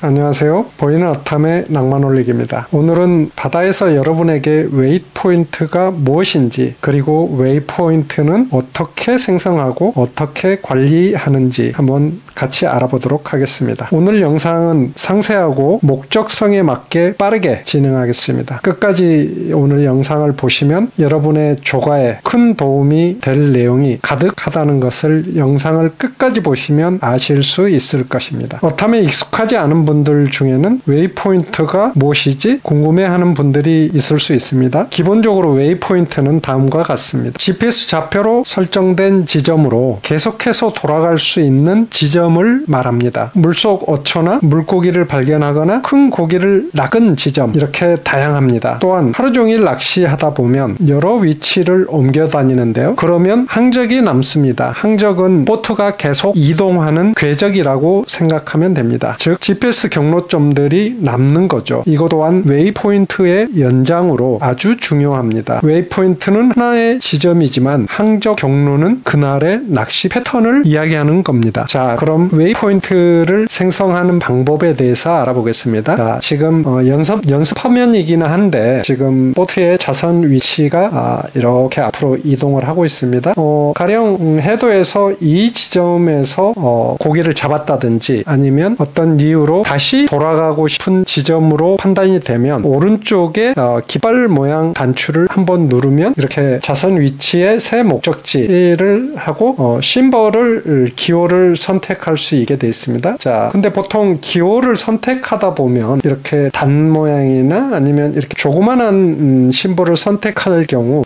안녕하세요. 보이는 어탐의 낭만올릭입니다. 오늘은 바다에서 여러분에게 웨이트 포인트가 무엇인지, 그리고 웨이트 포인트는 어떻게 생성하고 어떻게 관리하는지 한번 같이 알아보도록 하겠습니다. 오늘 영상은 상세하고 목적성에 맞게 빠르게 진행하겠습니다. 끝까지 오늘 영상을 보시면 여러분의 조가에 큰 도움이 될 내용이 가득하다는 것을 영상을 끝까지 보시면 아실 수 있을 것입니다. 어탐에 익숙하지 않은 분들 중에는 웨이포인트가 무엇이지 궁금해하는 분들이 있을 수 있습니다. 기본적으로 웨이포인트는 다음과 같습니다. GPS 좌표로 설정된 지점으로 계속해서 돌아갈 수 있는 지점을 말합니다. 물속 어초나 물고기를 발견하거나 큰 고기를 낚은 지점, 이렇게 다양합니다. 또한 하루 종일 낚시하다 보면 여러 위치를 옮겨 다니는데요. 그러면 항적이 남습니다. 항적은 보트가 계속 이동하는 궤적이라고 생각하면 됩니다. 즉 GPS 경로점들이 남는 거죠. 이것 또한 웨이포인트의 연장으로 아주 중요합니다. 웨이포인트는 하나의 지점이지만 항적 경로는 그날의 낚시 패턴을 이야기하는 겁니다. 자, 그럼 웨이포인트를 생성하는 방법에 대해서 알아보겠습니다. 자, 지금 연습 화면이기는 한데 지금 보트의 자선 위치가 이렇게 앞으로 이동을 하고 있습니다. 가령 해도에서 이 지점에서 고기를 잡았다든지 아니면 어떤 이유로 다시 돌아가고 싶은 지점으로 판단이 되면 오른쪽에 깃발 모양 단추를 한번 누르면 이렇게 자선 위치에 새 목적지를 하고 심벌을 기호를 선택할 수 있게 되어 있습니다. 자, 근데 보통 기호를 선택하다 보면 이렇게 단 모양이나 아니면 이렇게 조그만한 심벌을 선택할 경우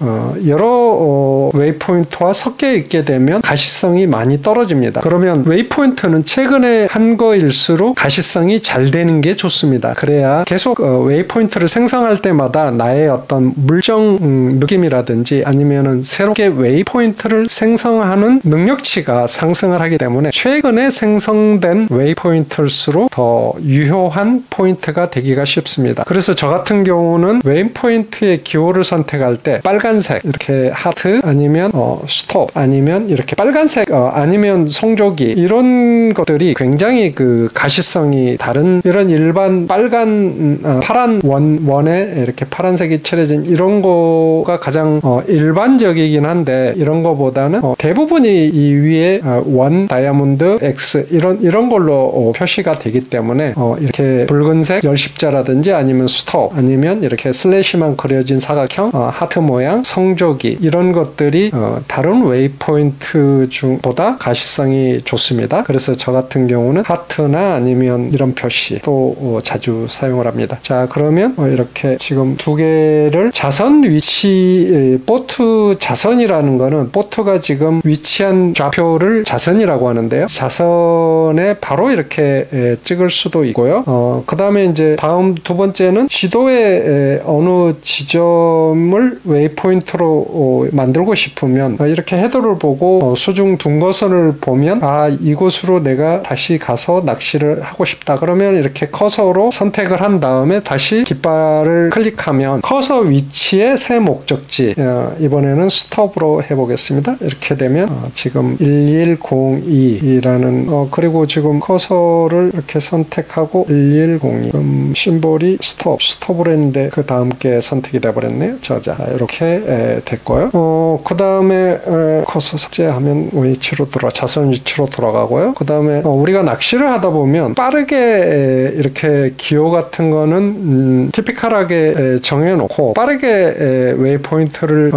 여러 웨이포인트와 섞여 있게 되면 가시성이 많이 떨어집니다. 그러면 웨이포인트는 최근에 한 거일수록 가시성이 잘 되는 게 좋습니다. 그래야 계속 웨이포인트를 생성할 때마다 나의 어떤 물정 느낌이라든지 아니면은 새롭게 웨이포인트를 생성하는 능력치가 상승을 하기 때문에 최근에 생성된 웨이포인트일수록 더 유효한 포인트가 되기가 쉽습니다. 그래서 저 같은 경우는 웨이포인트의 기호를 선택할 때 빨간색 이렇게 하트 아니면 스톱 아니면 이렇게 빨간색 아니면 성조기 이런 것들이 굉장히 그 가시성이 다른 이런 일반 빨간 파란 원에 이렇게 파란색이 칠해진 이런 거가 가장 일반적이긴 한데 이런 거보다는 대부분이 이 위에 원 다이아몬드 X 이런 걸로 표시가 되기 때문에 이렇게 붉은색 열십자라든지 아니면 스톱 아니면 이렇게 슬래시만 그려진 사각형 하트 모양 성조기 이런 것들이 다른 웨이포인트 중보다 가시성이 좋습니다. 그래서 저 같은 경우는 하트나 아니면 이런 표시 또 자주 사용을 합니다. 자, 그러면 이렇게 지금 두 개를 자선 위치 보트 자선이라는 거는 보트가 지금 위치한 좌표를 자선이라고 하는데요. 자선에 바로 이렇게 찍을 수도 있고요. 그 다음에 이제 다음 두 번째는 지도에 어느 지점을 웨이포인트로 만들고 싶으면 이렇게 헤더를 보고 수중 둔거선을 보면 이곳으로 내가 다시 가서 낚시를 하고 싶다. 그러면 이렇게 커서로 선택을 한 다음에 다시 깃발을 클릭하면 커서 위치의 새 목적지 이번에는 스톱으로 해보겠습니다. 이렇게 되면 지금 1102라는 그리고 지금 커서를 이렇게 선택하고 1102 심볼이 스톱으로 했는데 그 다음 게 선택이 돼버렸네요. 자, 이렇게 됐고요. 그 다음에 커서 삭제하면 위치로 자선 위치로 돌아가고요. 그 다음에 우리가 낚시를 하다 보면 빠르게 이렇게 기호 같은 거는 티피컬하게 정해놓고 빠르게 웨이포인트를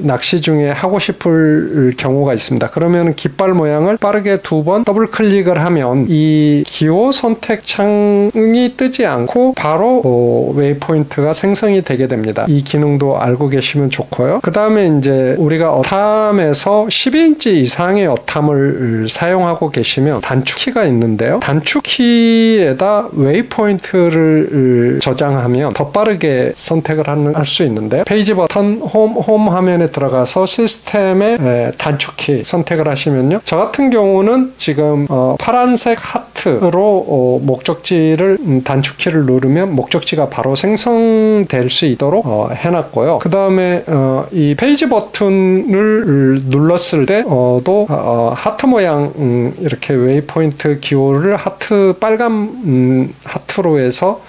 낚시 중에 하고 싶을 경우가 있습니다. 그러면 깃발 모양을 빠르게 두 번 더블 클릭을 하면 이 기호 선택 창이 뜨지 않고 바로 웨이포인트가 생성이 되게 됩니다. 이 기능도 알고 계시면 좋고요. 그 다음에 이제 우리가 어탐에서 12인치 이상의 어탐을 사용하고 계시면 단축키가 있는데요. 단축키에다 웨이포인트를 저장하면 더 빠르게 선택을 할 수 있는데 페이지 버튼 홈 화면에 들어가서 시스템의 단축키 선택을 하시면요. 저 같은 경우는 지금 지금 파란색 하트로 목적지를 단축키를 누르면 목적지가 바로 생성될 수 있도록 해놨고요. 그 다음에 이 페이지 버튼을 눌렀을 때도 하트 모양 이렇게 웨이포인트 기호를 빨간 하트로 해서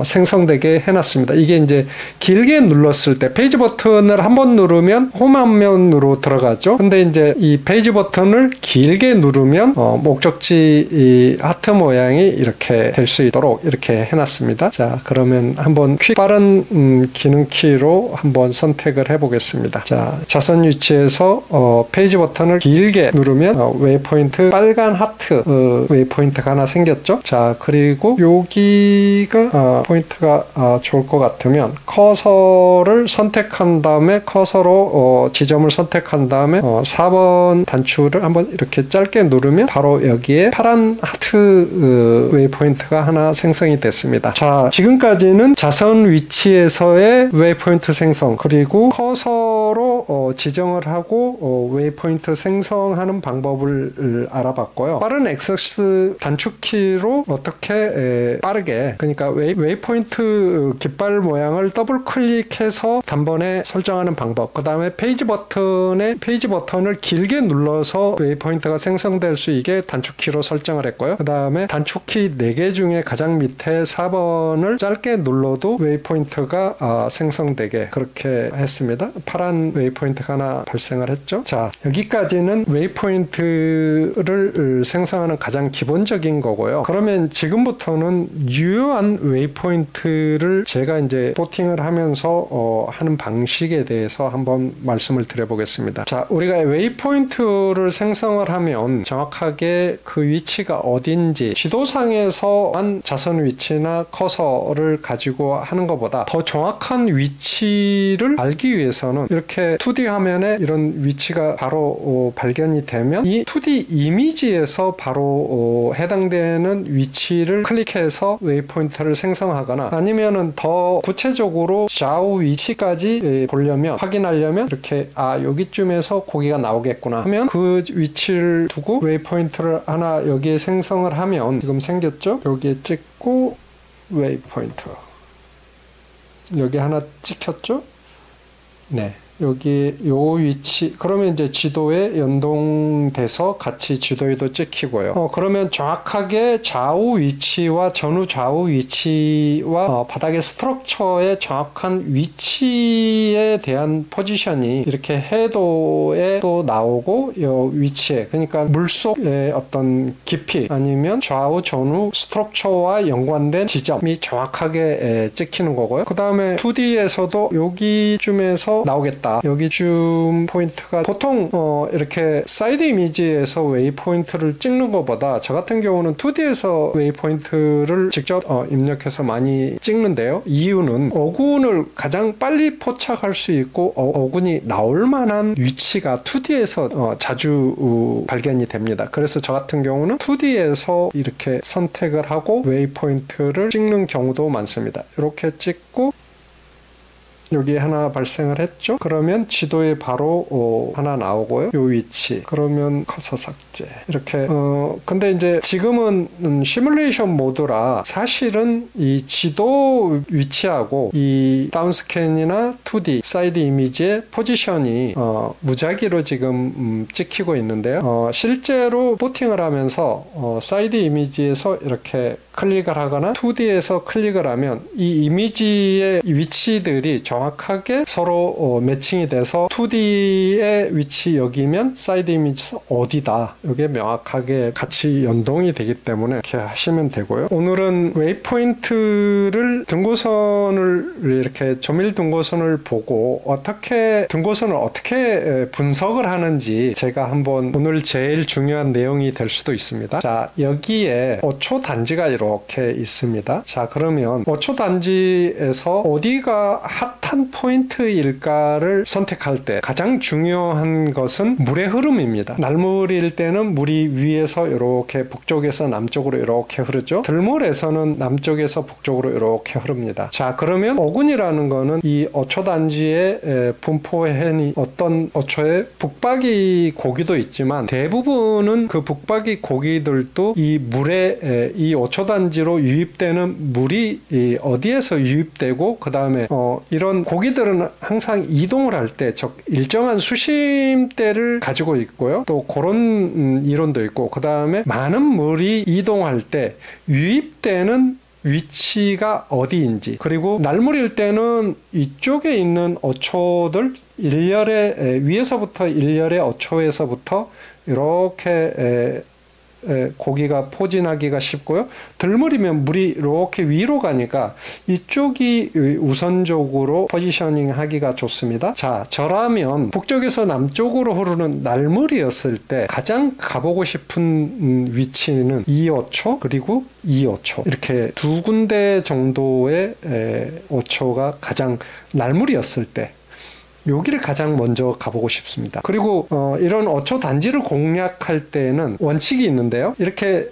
생성되게 해놨습니다. 이게 이제 길게 눌렀을 때 페이지 버튼을 한번 누르면 홈 화면으로 들어가죠. 근데 이제 이 페이지 버튼을 길게 누르면 목적지 이 하트 모양이 이렇게 될 수 있도록 이렇게 해놨습니다. 자, 그러면 한번 빠른 기능 키로 한번 선택을 해보겠습니다. 자, 자선 위치에서 페이지 버튼을 길게 누르면 웨이포인트 빨간 하트 웨이포인트가 하나 생겼죠. 자, 그리고 여기가 포인트가 좋을 것 같으면 커서를 선택한 다음에 커서로 지점을 선택한 다음에 4번 단추를 한번 이렇게 짧게 누르면 바로 여기에 파란 하트 웨이포인트가 하나 생성이 됐습니다. 자, 지금까지는 자선 위치에서의 웨이포인트 생성 그리고 커서로 지정을 하고 웨이포인트 생성하는 방법을 알아봤고요. 빠른 액세스 단축키로 어떻게 빠르게 그러니까 웨이포인트 깃발 모양을 더블 클릭해서 단번에 설정하는 방법. 그 다음에 페이지 버튼을 길게 눌러서 웨이포인트가 생성될 수 있게 단축키로 설정을 했고요. 그 다음에 단축키 4개 중에 가장 밑에 4번을 짧게 눌러도 웨이포인트가 생성되게 그렇게 했습니다. 파란 웨이포인트가 하나 발생을 했죠. 자, 여기까지는 웨이포인트를 생성하는 가장 기본적인 거고요. 그러면 지금부터는 유효한 웨이포인트를 제가 이제 포팅을 하면서 하는 방식에 대해서 한번 말씀을 드려보겠습니다. 자, 우리가 웨이포인트를 생성을 하면 정확하게 그 위치가 어딘지 지도상에서만 자선 위치나 커서를 가지고 하는 것보다 더 정확한 위치를 알기 위해서는 이렇게 2D 화면에 이런 위치가 바로 발견이 되면 이 2D 이미지에서 바로 해당되는 위치를 클릭해서 웨이포인트를 생성하거나 아니면은 더 구체적으로 좌우 위치까지 보려면 확인하려면 이렇게 여기쯤에서 고기가 나오겠구나 하면 그 위치를 두고 웨이포인트를 하나 여기에 생성을 하면 지금 생겼죠? 여기에 찍고 웨이포인트 여기 하나 찍혔죠? 네. 여기 요 위치 그러면 이제 지도에 연동돼서 같이 지도에도 찍히고요. 그러면 정확하게 좌우 위치와 전후 좌우 위치와 바닥의 스트럭처의 정확한 위치에 대한 포지션이 이렇게 해도에 또 나오고 요 위치에 그러니까 물속의 어떤 깊이 아니면 좌우 전후 스트럭처와 연관된 지점이 정확하게 찍히는 거고요. 그 다음에 2D에서도 여기쯤에서 나오겠다. 여기쯤 포인트가 보통 이렇게 사이드 이미지에서 웨이포인트를 찍는 것보다 저 같은 경우는 2D에서 웨이포인트를 직접 입력해서 많이 찍는데요. 이유는 어군을 가장 빨리 포착할 수 있고 어군이 나올 만한 위치가 2D에서 자주 발견이 됩니다. 그래서 저 같은 경우는 2D에서 이렇게 선택을 하고 웨이포인트를 찍는 경우도 많습니다. 이렇게 찍고 여기 하나 발생을 했죠. 그러면 지도에 바로 하나 나오고요. 요 위치 그러면 커서 삭제 이렇게 근데 이제 지금은 시뮬레이션 모드라 사실은 이 지도 위치하고 이 다운스캔이나 2D 사이드 이미지의 포지션이 무작위로 지금 찍히고 있는데요. 실제로 포팅을 하면서 사이드 이미지에서 이렇게 클릭을 하거나 2D에서 클릭을 하면 이 이미지의 위치들이 정확하게 서로 매칭이 돼서 2D의 위치 여기면 사이드 이미지 어디다 이게 명확하게 같이 연동이 되기 때문에 이렇게 하시면 되고요. 오늘은 웨이포인트를 등고선을 이렇게 조밀 등고선을 보고 등고선을 어떻게 분석을 하는지 제가 한번 오늘 제일 중요한 내용이 될 수도 있습니다. 자, 여기에 5초 단지가 이렇게 이렇게 있습니다. 자, 그러면 5초 단지에서 어디가 핫한 포인트일까를 선택할 때 가장 중요한 것은 물의 흐름입니다. 날물일 때는 물이 위에서 이렇게 북쪽에서 남쪽으로 이렇게 흐르죠. 들물에서는 남쪽에서 북쪽으로 이렇게 흐릅니다. 자, 그러면 어군이라는 거는 이 어초 단지에 분포해는 어떤 어초에 북박이 고기도 있지만 대부분은 그 북박이 고기들도 이 물에 이 어초 단지로 유입되는 물이 어디에서 유입되고 그 다음에 이런 고기들은 항상 이동을 할 때 일정한 수심대를 가지고 있고요. 또 그런 이론도 있고 그 다음에 많은 물이 이동할 때 유입되는 위치가 어디인지 그리고 날물일 때는 이쪽에 있는 어초들 위에서부터 일렬의 어초에서부터 이렇게 고기가 포진하기가 쉽고요. 들물이면 물이 이렇게 위로 가니까 이쪽이 우선적으로 포지셔닝 하기가 좋습니다. 자, 저라면 북쪽에서 남쪽으로 흐르는 날물이었을 때 가장 가보고 싶은 위치는 2호초 그리고 2호초 이렇게 두 군데 정도의 호초가 가장 날물이었을 때 여기를 가장 먼저 가보고 싶습니다. 그리고 이런 어초 단지를 공략할 때는 원칙이 있는데요. 이렇게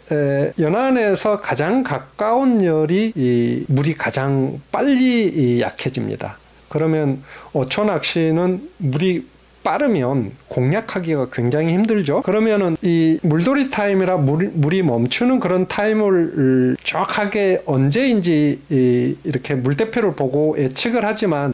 연안에서 가장 가까운 열이 물이 가장 빨리 약해집니다. 그러면 어초 낚시는 물이 빠르면 공략하기가 굉장히 힘들죠. 그러면은 이 물돌이 타임이라 물이 멈추는 그런 타임을 정확하게 언제인지 이렇게 물대표를 보고 예측을 하지만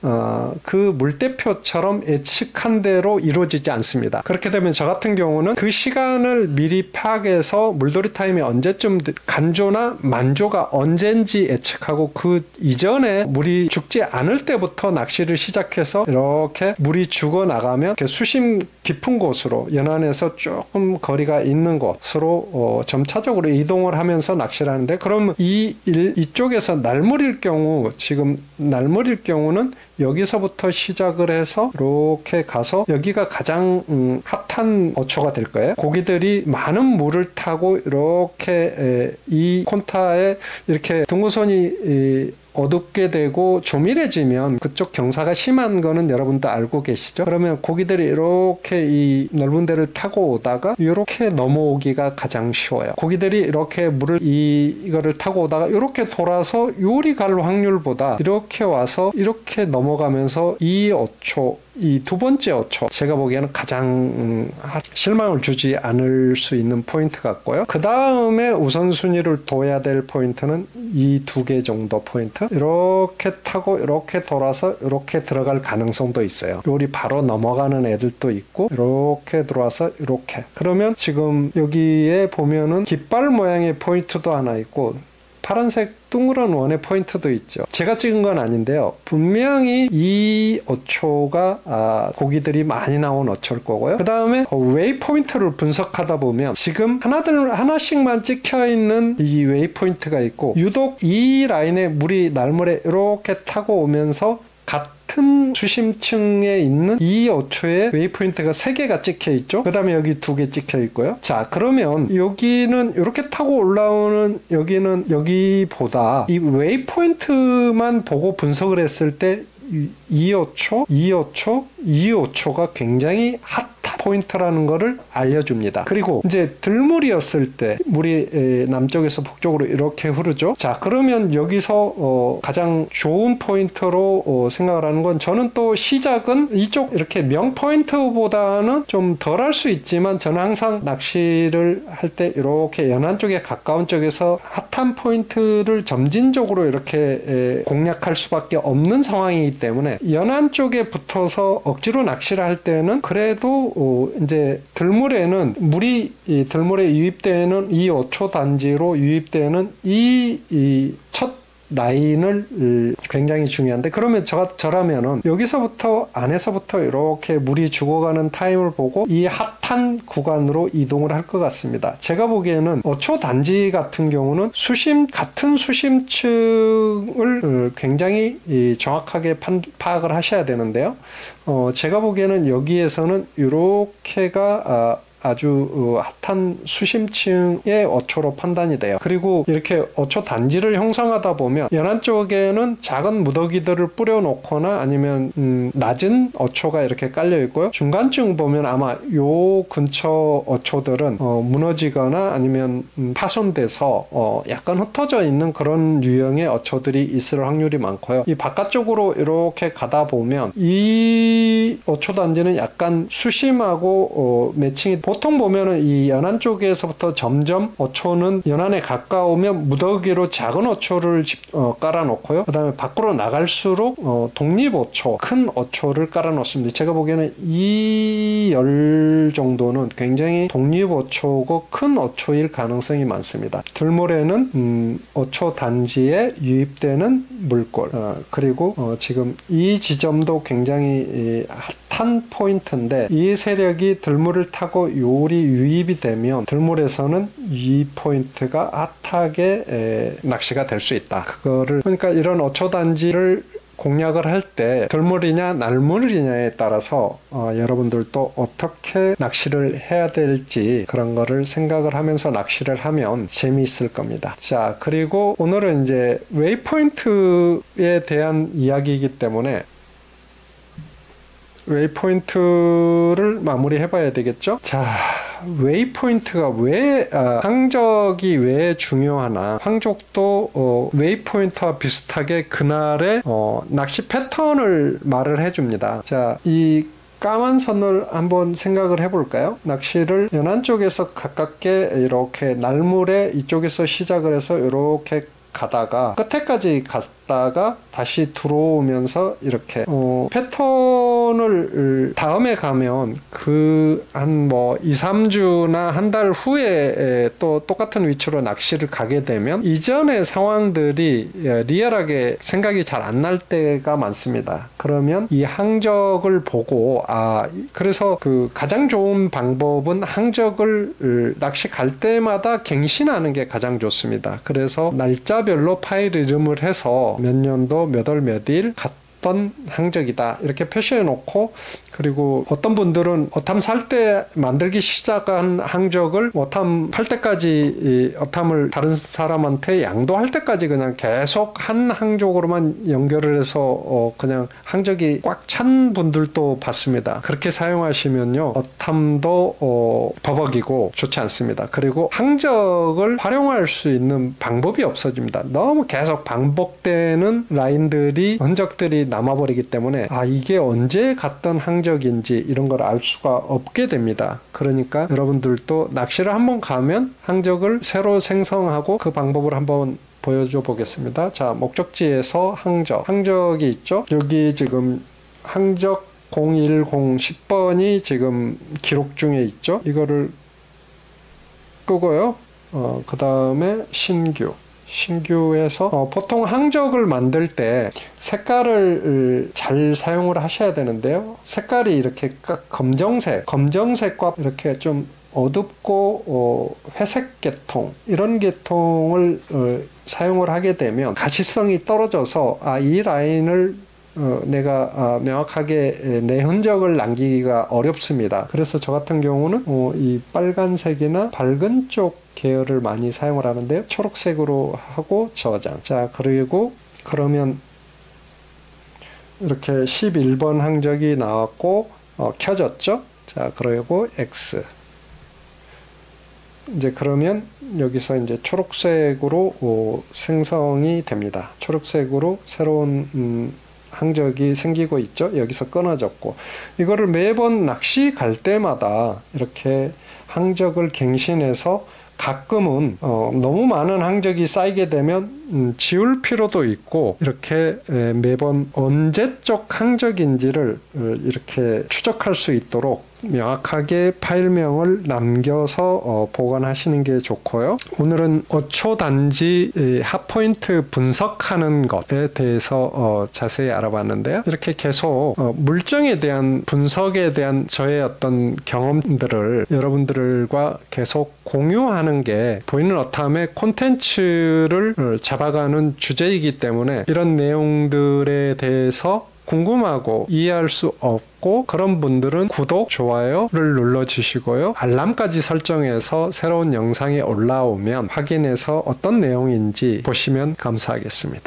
그 물대표처럼 예측한 대로 이루어지지 않습니다. 그렇게 되면 저 같은 경우는 그 시간을 미리 파악해서 물돌이 타임이 언제쯤 간조나 만조가 언젠지 예측하고 그 이전에 물이 죽지 않을 때부터 낚시를 시작해서 이렇게 물이 죽어 나가면 수심 깊은 곳으로 연안에서 조금 거리가 있는 곳으로 점차적으로 이동을 하면서 낚시를 하는데 그럼 이쪽에서 날물일 경우 지금 날물일 경우는 여기서부터 시작을 해서 이렇게 가서 여기가 가장 핫한 어초가 될 거예요. 고기들이 많은 물을 타고 이렇게 이 콘타에 이렇게 등구선이 어둡게 되고 조밀해지면 그쪽 경사가 심한 거는 여러분도 알고 계시죠? 그러면 고기들이 이렇게 이 넓은 데를 타고 오다가 이렇게 넘어오기가 가장 쉬워요. 고기들이 이렇게 이거를 타고 오다가 이렇게 돌아서 요리 갈 확률보다 이렇게 와서 이렇게 넘어가면서 이 어초 이 두 번째 어초 제가 보기에는 가장 실망을 주지 않을 수 있는 포인트 같고요. 그 다음에 우선순위를 둬야 될 포인트는 이 두 개 정도 포인트 이렇게 타고 이렇게 돌아서 이렇게 들어갈 가능성도 있어요. 요리 바로 넘어가는 애들도 있고 이렇게 들어와서 이렇게 그러면 지금 여기에 보면은 깃발 모양의 포인트도 하나 있고 파란색 둥그런 원의 포인트도 있죠. 제가 찍은 건 아닌데요. 분명히 이 어초가 고기들이 많이 나온 어초일 거고요. 그 다음에 웨이 포인트를 분석하다 보면 지금 하나씩만 찍혀 있는 이 웨이 포인트가 있고 유독 이 라인에 물이 날물에 이렇게 타고 오면서 같은 수심층에 있는 이 어초에 웨이포인트가 3개가 찍혀 있죠. 그 다음에 여기 2개 찍혀 있고요. 자, 그러면 여기는 이렇게 타고 올라오는 여기는 여기보다 이 웨이포인트만 보고 분석을 했을 때 2호초, 2호초, 2호초가 굉장히 핫한 포인트라는 거를 알려줍니다. 그리고 이제 들물이었을 때 물이 남쪽에서 북쪽으로 이렇게 흐르죠. 자, 그러면 여기서 가장 좋은 포인트로 생각을 하는 건 저는 또 시작은 이쪽 이렇게 명 포인트보다는 좀 덜 할 수 있지만 저는 항상 낚시를 할 때 이렇게 연안 쪽에 가까운 쪽에서 핫한 포인트를 점진적으로 이렇게 공략할 수밖에 없는 상황이기 때문에 연안 쪽에 붙어서 억지로 낚시를 할 때는 그래도 이제 들물에는 물이 들물에 유입되는 이 어초 단지로 유입되는 이 첫 라인을 굉장히 중요한데 그러면 저라면은 여기서부터 안에서부터 이렇게 물이 죽어가는 타임을 보고 이 핫한 구간으로 이동을 할 것 같습니다. 제가 보기에는 어초 단지 같은 경우는 같은 수심층을 굉장히 정확하게 파악을 하셔야 되는데요. 제가 보기에는 여기에서는 이렇게가 아주 핫한 수심층의 어초로 판단이 돼요. 그리고 이렇게 어초 단지를 형성하다 보면 연안 쪽에는 작은 무더기들을 뿌려놓거나 아니면 낮은 어초가 이렇게 깔려 있고요. 중간쯤 보면 아마 요 근처 어초들은 무너지거나 아니면 파손돼서 약간 흩어져 있는 그런 유형의 어초들이 있을 확률이 많고요. 이 바깥쪽으로 이렇게 가다 보면 이 어초 단지는 약간 수심하고 매칭이 보통 보면은 이 연안 쪽에서부터 점점 어초는 연안에 가까우면 무더기로 작은 어초를 깔아놓고요. 그 다음에 밖으로 나갈수록 독립어초, 큰 어초를 깔아놓습니다. 제가 보기에는 이 열 정도는 굉장히 독립어초고 큰 어초일 가능성이 많습니다. 들모래는 어초 단지에 유입되는 물골, 그리고 지금 이 지점도 굉장히 핫한 포인트인데 이 세력이 들물을 타고 요리 유입이 되면 들물에서는 이 포인트가 핫하게 낚시가 될 수 있다. 그거를 그러니까 이런 어초 단지를 공략을 할 때 들물이냐 날물이냐에 따라서 여러분들도 어떻게 낚시를 해야 될지 그런 거를 생각을 하면서 낚시를 하면 재미있을 겁니다. 자, 그리고 오늘은 이제 웨이포인트에 대한 이야기이기 때문에 웨이포인트를 마무리해 봐야 되겠죠? 자, 웨이포인트가 왜 항적이 왜 중요하나? 항적도 웨이포인트와 비슷하게 그날의 낚시 패턴을 말을 해줍니다. 자, 이 까만 선을 한번 생각을 해볼까요? 낚시를 연안 쪽에서 가깝게 이렇게 날물에 이쪽에서 시작을 해서 이렇게 가다가 끝에까지 갔다가 다시 들어오면서 이렇게 패턴을 다음에 가면 그 한 뭐 2, 3주나 한 달 후에 또 똑같은 위치로 낚시를 가게 되면 이전의 상황들이 리얼하게 생각이 잘 안 날 때가 많습니다. 그러면 이 항적을 보고 그래서 그 가장 좋은 방법은 항적을 낚시 갈 때마다 갱신하는 게 가장 좋습니다. 그래서 날짜별로 파일 이름을 해서 몇 년도 몇 월 몇 일 갔던 항적이다 이렇게 표시해 놓고, 그리고 어떤 분들은 어탐 살 때 만들기 시작한 항적을 어탐 팔 때까지 어탐을 다른 사람한테 양도할 때까지 그냥 계속 한 항적으로만 연결을 해서 그냥 항적이 꽉 찬 분들도 봤습니다. 그렇게 사용하시면요 어탐도 버벅이고 좋지 않습니다. 그리고 항적을 활용할 수 있는 방법이 없어집니다. 너무 계속 반복되는 라인들이 흔적들이 남아버리기 때문에 이게 언제 갔던 항적인지 이런 걸 알 수가 없게 됩니다. 그러니까 여러분들도 낚시를 한번 가면 항적을 새로 생성하고 그 방법을 한번 보여줘 보겠습니다. 자, 목적지에서 항적이 있죠. 여기 지금 항적 010 10번이 지금 기록 중에 있죠. 이거를 끄고요. 그 다음에 신규에서 보통 항적을 만들 때 색깔을 잘 사용을 하셔야 되는데요. 색깔이 이렇게 검정색과 이렇게 좀 어둡고 회색 계통 이런 계통을 사용을 하게 되면 가시성이 떨어져서 이 라인을 내가 명확하게 내 흔적을 남기기가 어렵습니다. 그래서 저 같은 경우는 이 빨간색이나 밝은 쪽 계열을 많이 사용을 하는데요. 초록색으로 하고 저장. 자, 그러면 이렇게 11번 항적이 나왔고 켜졌죠. 자, 그리고 X. 이제 그러면 여기서 이제 초록색으로 생성이 됩니다. 초록색으로 새로운 항적이 생기고 있죠. 여기서 끊어졌고, 이거를 매번 낚시 갈 때마다 이렇게 항적을 갱신해서 가끔은 너무 많은 항적이 쌓이게 되면 지울 필요도 있고, 이렇게 매번 언제적 항적인지를 이렇게 추적할 수 있도록 명확하게 파일명을 남겨서 보관하시는 게 좋고요. 오늘은 어초 단지 핫포인트 분석하는 것에 대해서 자세히 알아봤는데요. 이렇게 계속 물정에 대한 분석에 대한 저의 어떤 경험들을 여러분들과 계속 공유하는 게 보이는 어탐의 콘텐츠를 잡아가는 주제이기 때문에 이런 내용들에 대해서 궁금하고 이해할 수 없고 그런 분들은 구독, 좋아요를 눌러주시고요. 알람까지 설정해서 새로운 영상이 올라오면 확인해서 어떤 내용인지 보시면 감사하겠습니다.